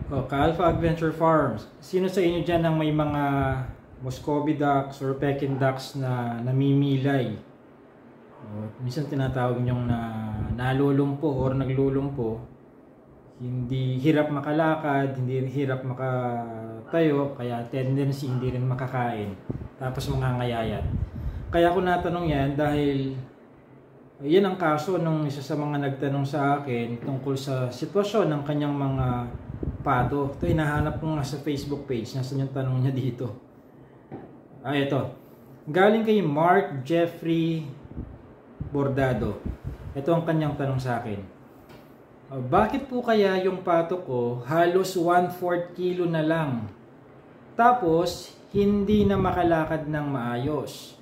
O, Ka-Alpha Adventure Farms. Sino sa inyo dyan ang may mga Muscovy ducks or Peking ducks na namimilay? O, minsan tinatawag nyong na nalulumpo or naglulumpo. Hindi hirap makalakad, hindi hirap makatayo, kaya tendency hindi rin makakain. Tapos mangangayayat. Kaya ko natanong yan dahil yan ang kaso nung isa sa mga nagtanong sa akin tungkol sa sitwasyon ng kanyang mga pato. Ito, hinahanap ko nga sa Facebook page. Nasaan yung tanong niya dito? Ito. Galing kay Mark Jeffrey Bordado. Ito ang kanyang tanong sa akin. Bakit po kaya yung pato ko halos 1/4 kilo na lang? Tapos, hindi na makalakad ng maayos.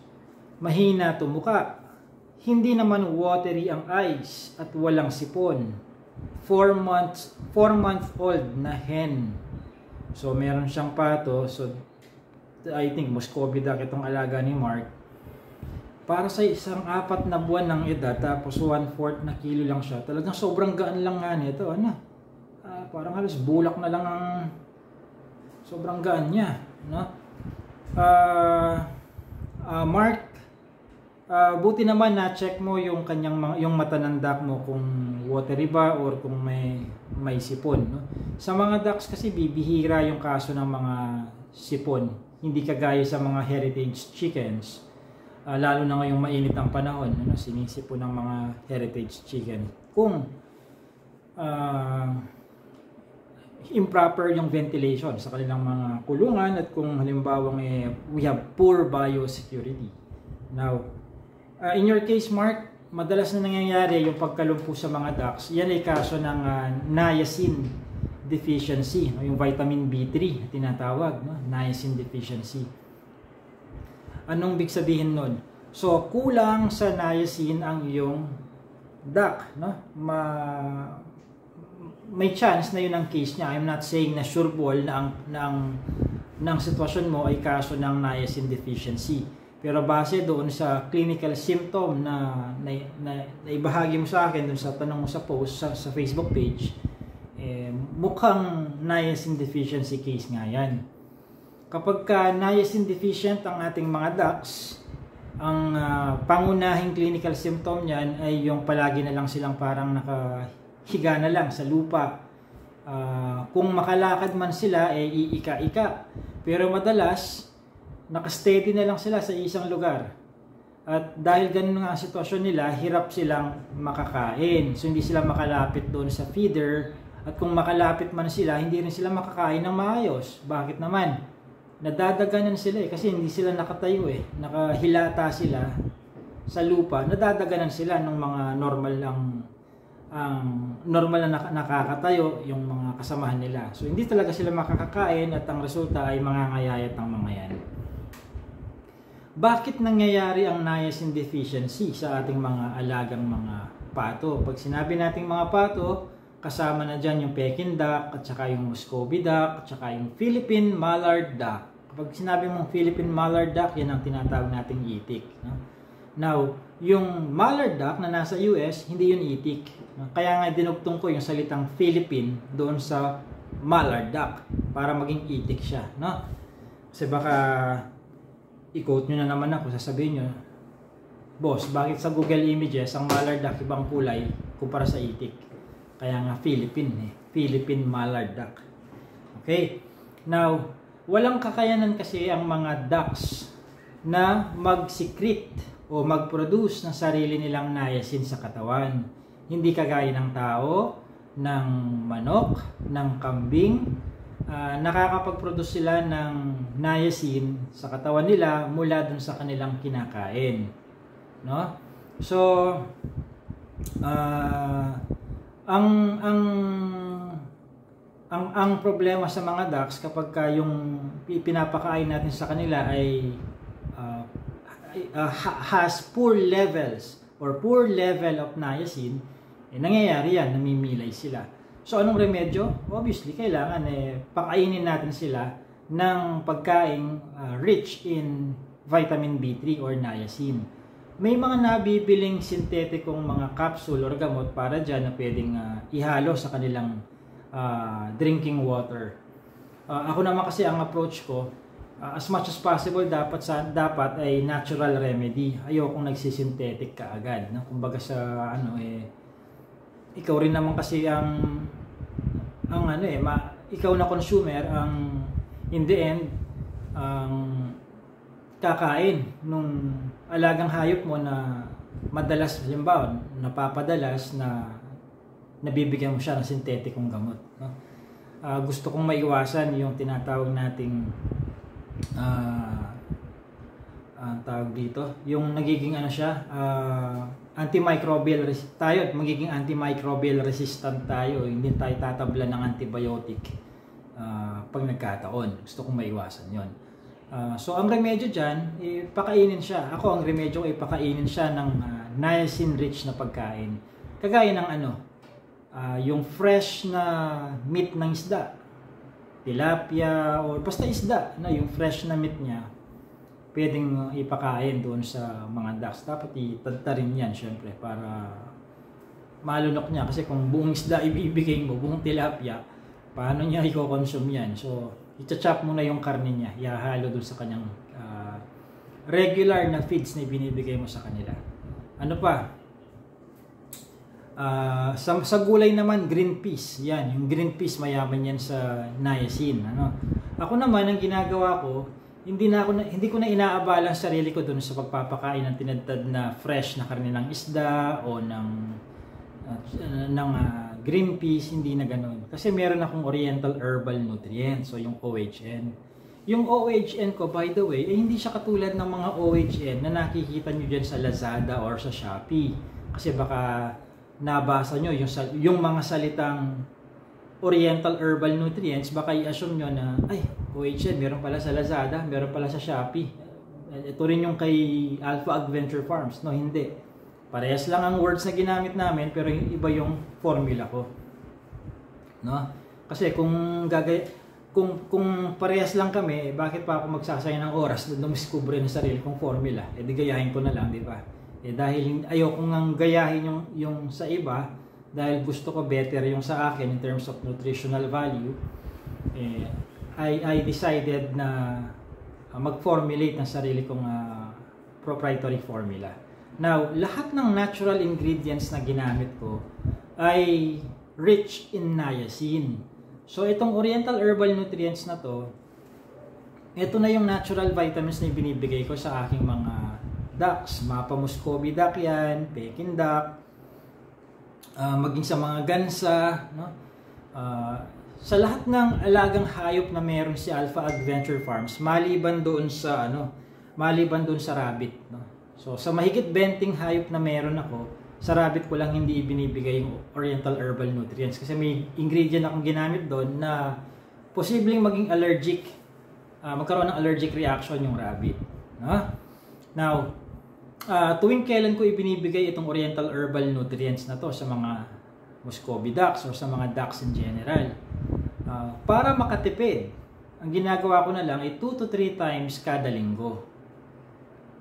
Mahina tumuka. Hindi naman watery ang eyes at walang sipon. 4-month-old na hen. So meron siyang pato. So I think Muscovy duck itong alaga ni Mark. Para sa isang 4 na buwan ng edad, tapos 1/4 na kilo lang siya. Talagang sobrang gaan lang nga nito. Parang halos bulak na lang ang sobrang gaan niya, no? Mark, buti naman na-check mo yung kanyang yung mata ng duck mo kung watery ba or kung may sipon, no? Sa mga ducks kasi bibihira yung kaso ng mga sipon. Hindi kagaya sa mga heritage chickens. Lalo na ngayong mainit ang panahon, no? Sinisipon ng mga heritage chicken. Kung improper yung ventilation sa kanilang mga kulungan at kung halimbawa we have poor biosecurity. Now, in your case, Mark, madalas na nangyayari yung pagkalumpo sa mga ducks. Yan ay kaso ng niacin deficiency, no? Yung vitamin B3 na tinatawag, no? Niacin deficiency. Anong big sabihin nun? So, kulang sa niacin ang iyong duck, no? May chance na yun ang case niya. I'm not saying na sure ball na ang sitwasyon mo ay kaso ng niacin deficiency. Pero base doon sa clinical symptom na ibahagi mo sa akin doon sa tanong mo sa post sa Facebook page, mukhang niacin deficiency case nga yan. Kapag ka niacin deficient ang ating mga ducks, ang pangunahing clinical symptom niyan ay yung palagi na lang silang parang nakahiga na lang sa lupa. Kung makalakad man sila, iika-ika. Pero madalas, nakasteady na lang sila sa isang lugar. At dahil ganun nga ang sitwasyon nila, hirap silang makakain. So hindi sila makalapit doon sa feeder. At kung makalapit man sila, hindi rin sila makakain ng maayos. Bakit naman? Nadadaganan sila kasi hindi sila nakatayo Nakahilata sila sa lupa. Nadadaganan sila ng mga normal na nakakatayo yung mga kasamahan nila. So hindi talaga sila makakakain at ang resulta ay mangangayayat ng mga yan. Bakit nangyayari ang niacin deficiency sa ating mga alagang mga pato? Pag sinabi nating mga pato, kasama na dyan yung Peking duck, at saka yung Muscovy duck, at saka yung Philippine Mallard duck. Kapag sinabi mong Philippine Mallard duck, yan ang tinatawag nating itik. No? Now, yung Mallard duck na nasa US, hindi yun itik. No? Kaya nga dinugtong ko yung salitang Philippine doon sa Mallard duck para maging itik siya. No? Kasi baka i-quote nyo na naman ako, sasabihin nyo, boss, bakit sa Google Images ang Mallard duck ibang kulay kumpara sa itik? Kaya nga Philippine Mallard duck. Okay? Now, walang kakayanan kasi ang mga ducks na mag-secrete o mag-produce ng sarili nilang niacin sa katawan. Hindi kagaya ng tao, ng manok, ng kambing. Nakakapag-produce sila ng niacin sa katawan nila mula dun sa kanilang kinakain, no? So ang problema sa mga ducks kapag yung pinapakain natin sa kanila ay has poor levels or poor level of niacin, nangyayari yan, namimilay sila. So, anong remedyo? Obviously, kailangan pakainin natin sila ng pagkain rich in vitamin B3 or niacin. May mga nabibiling sintetikong mga capsule or gamot para dyan na pwedeng ihalo sa kanilang drinking water. Ako naman kasi ang approach ko, as much as possible dapat ay natural remedy. Ayokong nagsisynthetic ka agad, no? Kumbaga sa ikaw rin naman kasi ikaw na consumer ang in the end kakain nung alagang hayop mo na madalas, halimbawa napapadalas na nabibigyan mo siya ng syntheticong gamot, no? Gusto kong maiwasan yung tinatawag nating ang tawag dito, yung nagiging antimicrobial tayo at magiging antimicrobial resistant tayo, hindi tayo tatabla ng antibiotic pag nagkataon. Gusto kong maiwasan yon. So ang remedyo dyan, ipakainin siya. Ako ang remedyo ay ipakainin siya ng niacin rich na pagkain. Kagaya ng yung fresh na meat ng isda, tilapia or basta isda na yung fresh na meat niya, pwedeng ipakain doon sa mga ducks. Dapat itadtarin yan syempre para malunok niya, kasi kung buong isda ibibigay mo, buong tilapia, paano niya i-consume yan? So i-chop mo na yung karne niya, ihahalo doon sa kanyang regular na feeds na binibigay mo sa kanila. Ano pa? Sa gulay naman, green peas. Yan, yung green peas mayaman yan sa niacin, Ako naman ang ginagawa ko, hindi ko na inaabala ang sarili ko doon sa pagpapakain ng tinadtad na fresh na karne ng isda o ng green peas, hindi na ganoon. Kasi meron akong Oriental Herbal Nutrients, so yung OHN. Yung OHN ko, by the way, hindi siya katulad ng mga OHN na nakikita nyo dyan sa Lazada or sa Shopee. Kasi baka nabasa nyo yung mga salitang Oriental Herbal Nutrients, baka i-assume nyo na, ay, OHN, meron pala sa Lazada, meron pala sa Shopee. Ito rin yung kay Alpha Adventure Farms. No, hindi. Parehas lang ang words na ginamit namin, pero iba yung formula ko. No? Kasi kung parehas lang kami, bakit pa ako magsasayang ng oras na dumiskubre ng sarili kong formula? Di gayahin ko na lang, di ba? Dahil ayoko ngang gayahin yung sa iba, dahil gusto ko better yung sa akin in terms of nutritional value, I decided na mag-formulate ng sarili kong proprietary formula. Now, lahat ng natural ingredients na ginamit ko ay rich in niacin. So, itong Oriental Herbal Nutrients na to, ito na yung natural vitamins na binibigay ko sa aking mga ducks. Mapa Muscovy duck yan, Peking duck, maging sa mga gansa, no? Sa lahat ng alagang hayop na meron si Alpha Adventure Farms, maliban doon sa rabbit, no? So sa mahigit 20 hayop na meron ako, sa rabbit ko lang hindi ibinibigay yung Oriental Herbal Nutrients kasi may ingredient akong ginamit doon na posibleng maging allergic, magkaroon ng allergic reaction yung rabbit, no? Now, tuwing kailan ko ibinibigay itong Oriental Herbal Nutrients na to sa mga Muscovy ducks or sa mga ducks in general? Para makatipid, ang ginagawa ko na lang ay 2 to 3 times kada linggo.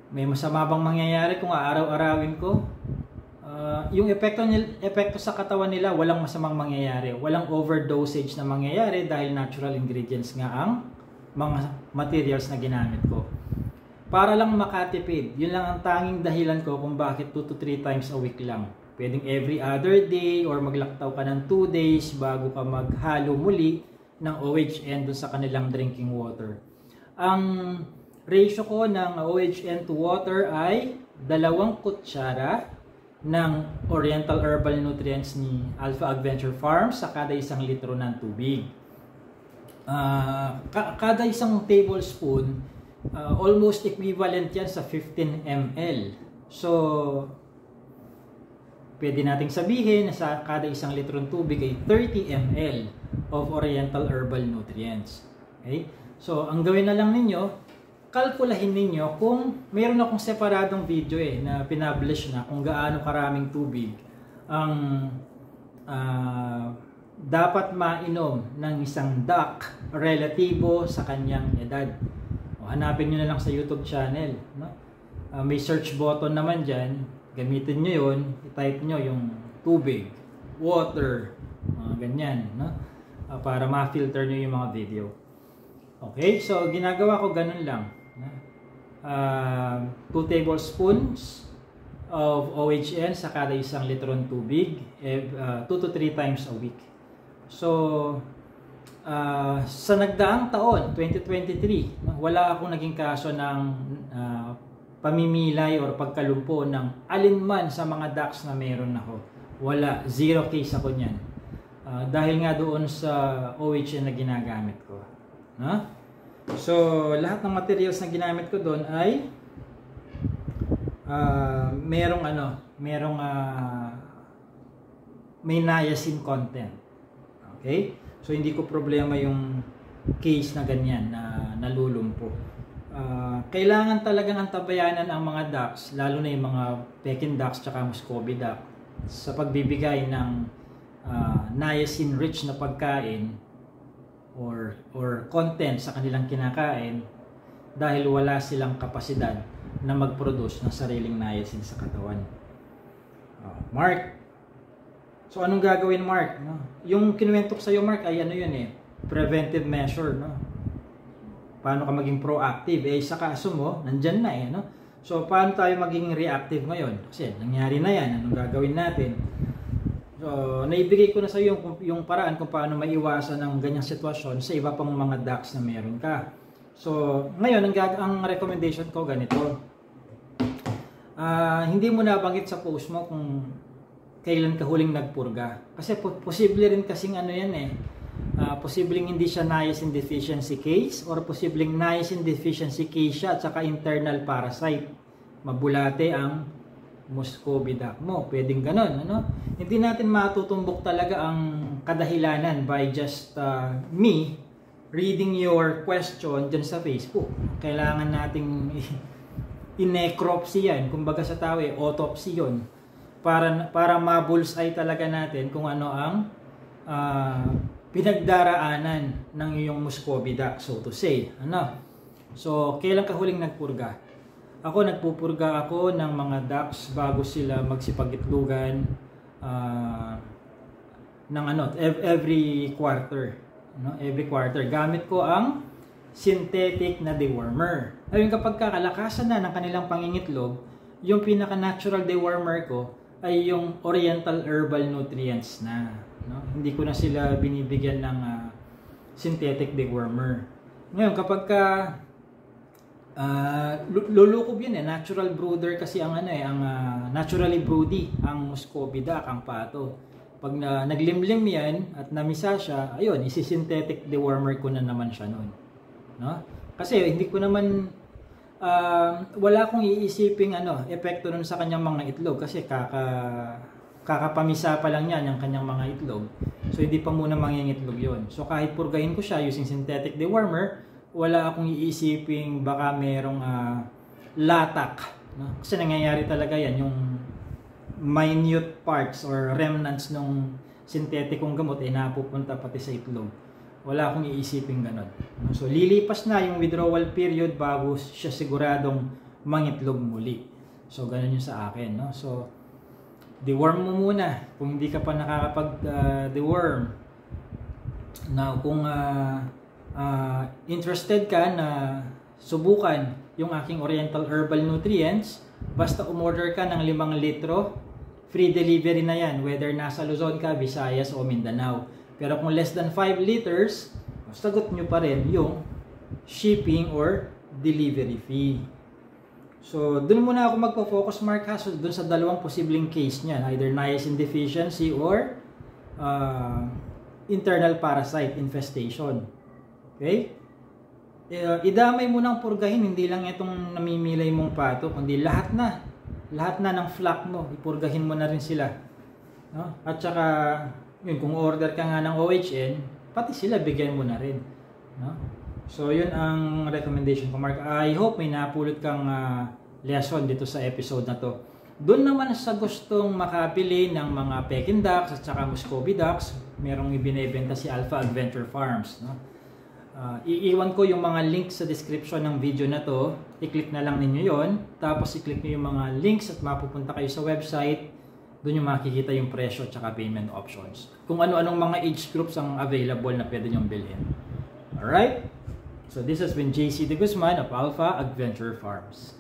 May masama bang mangyayari kung aaraw-arawin ko? Yung epekto sa katawan nila, walang masamang mangyayari. Walang overdosage na mangyayari dahil natural ingredients nga ang mga materials na ginamit ko. Para lang makatipid, yun lang ang tanging dahilan ko kung bakit 2 to 3 times a week lang. Pwedeng every other day or maglaktaw ka ng 2 days bago ka maghalo muli ng OHN dun sa kanilang drinking water. Ang ratio ko ng OHN to water ay 2 kutsara ng Oriental Herbal Nutrients ni Alpha Adventure Farms sa kada 1 litro ng tubig. Kada 1 tablespoon, almost equivalent yan sa 15 ml. So, pwede nating sabihin na sa kada 1 litro ng tubig ay 30 ml of Oriental Herbal Nutrients. Okay? So, ang gawin na lang ninyo, kalkulahin ninyo kung mayroon akong separadong video na pinablish na kung gaano karaming tubig ang dapat mainom ng isang duck relatibo sa kanyang edad. Hanapin nyo na lang sa YouTube channel, no? May search button naman dyan, gamitin nyo yun, i-type nyo yung tubig, water, ganyan, no? para ma-filter nyo yung mga video. Okay, so ginagawa ko ganun lang. 2 tablespoons of OHN sa kada isang litron tubig, 2 to 3 times a week. So, sa nagdaang taon, 2023, wala akong naging kaso ng pamimilay or pagkalumpo ng alinman sa mga ducks na meron ako. Wala, 0 case ako niyan. Dahil nga doon sa OHN na ginagamit ko. So, lahat ng materials na ginamit ko doon ay may niacin content. Okay? So, hindi ko problema yung case na ganyan na nalulumpo. Kailangan talagang antabayanan ang mga ducks, lalo na yung mga Peking ducks tsaka Muscovy duck, sa pagbibigay ng niacin-rich na pagkain or content sa kanilang kinakain dahil wala silang kapasidad na mag-produce ng sariling niacin sa katawan. Mark, so anong gagawin, Mark? Yung kinuwento ko sa iyo, Mark, ay ano yun preventive measure, paano ka maging proactive? Sa kaso mo, nandyan na So, paano tayo maging reactive ngayon? Kasi nangyari na yan, anong gagawin natin? So, naibigay ko na sa iyo yung paraan kung paano maiwasan ang ganyang sitwasyon sa iba pang mga ducks na meron ka. So, ngayon, ang recommendation ko ganito. Hindi mo nabanggit sa post mo kung kailan ka huling nagpurga. Kasi posible rin kasing posibleng hindi siya niacin deficiency case or posibleng niacin deficiency case siya at saka internal parasite. Mabulate ang Muscovy duck mo. Pwedeng ganun. Hindi natin matutumbok talaga ang kadahilanan by just me reading your question dyan sa Facebook. Kailangan nating i-necropsy yan. Kumbaga sa tao autopsy yun. Para ma-bullseye talaga natin kung ano ang pinagdaraanan ng iyong Muscovy duck, so to say. So, kailan ka huling nagpurga? Ako, nagpupurga ako ng mga ducks bago sila magsipag-itlugan every quarter. Every quarter. Gamit ko ang synthetic na dewormer. Ngayon, kapag kalakasan na ng kanilang pangingitlog, yung pinaka-natural dewormer ko ay yung Oriental Herbal Nutrients na. Hindi ko na sila binibigyan ng synthetic dewormer. Ngayon, kapag lulukob yun natural brooder kasi ang naturally broody ang Muscovy duck, ang pato. Pag naglimlim yan at namisa siya, ayun, isi-synthetic dewormer ko na naman siya noon. Kasi hindi ko naman wala akong iisiping epekto nun sa kanyang mga itlog kasi kakapamisa pa lang yan ang kanyang mga itlog. So hindi pa muna mangingitlog yon. So kahit purgahin ko siya using synthetic dewormer, wala akong iisiping baka merong latak. Kasi nangyayari talaga yan, yung minute parts or remnants ng syntheticong gamot napupunta pati sa itlog. Wala akong iisiping ganon. So lilipas na yung withdrawal period bago siya siguradong mangitlog muli. So ganon yung sa akin. So deworm mo muna kung hindi ka pa nakakapag-deworm. Now kung interested ka na subukan yung aking Oriental Herbal Nutrients, basta umorder ka ng 5 litro, free delivery na yan, whether nasa Luzon ka, Visayas o Mindanao. Pero kung less than 5 liters, sagot nyo pa rin yung shipping or delivery fee. So, dun muna ako magpo-focus, Mark, so dun sa dalawang posibleng case niyan, either niacin deficiency or internal parasite infestation. Okay? Idamay mo ng purgahin, hindi lang itong namimilay mong pato, kundi lahat na ng flock mo, ipurgahin mo na rin sila. At saka, yun, kung order ka nga ng OHN, pati sila bigyan mo na rin. So, yun ang recommendation ko, Mark. I hope may napulot kang lesson dito sa episode na to. Doon naman sa gustong makabili ng mga Peking ducks at saka Muscovy ducks, merong ibinebenta si Alpha Adventure Farms. Iiwan ko yung mga links sa description ng video na to. I-click na lang ninyo yon. Tapos i-click nyo yung mga links at mapupunta kayo sa website Doon yung makikita yung presyo at saka payment options. Kung ano-anong mga age groups ang available na pwede nyong bilhin. Alright? So this has been JC De Guzman of Alpha Adventure Farms.